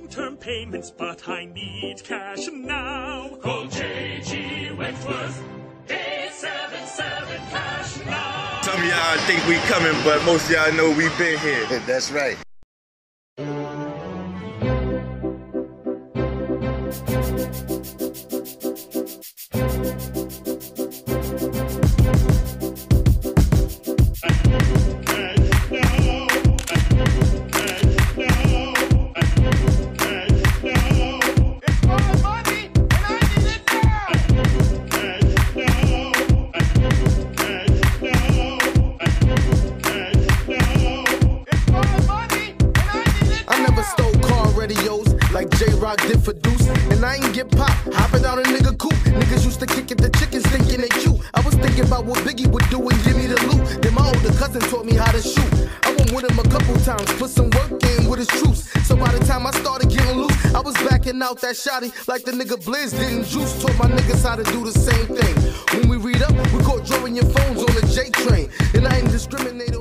long-term payments, but I need cash now. Call J.G. Wentworth, 877 cash now. Some of y'all think we coming, but most of y'all know we been here. That's right. Like J-Rock did for Deuce, and I ain't get popped, hopping out a nigga coop. Niggas used to kick at the chickens thinking they cute. I was thinking about what Biggie would do and give me the loot. Then my older cousin taught me how to shoot. I went with him a couple times, put some work in with his troops. So by the time I started getting loose, I was backing out that shotty like the nigga Blizz didn't juice. Taught my niggas how to do the same thing. When we read up, we caught drawing your phones on the J train, and I ain't discriminating.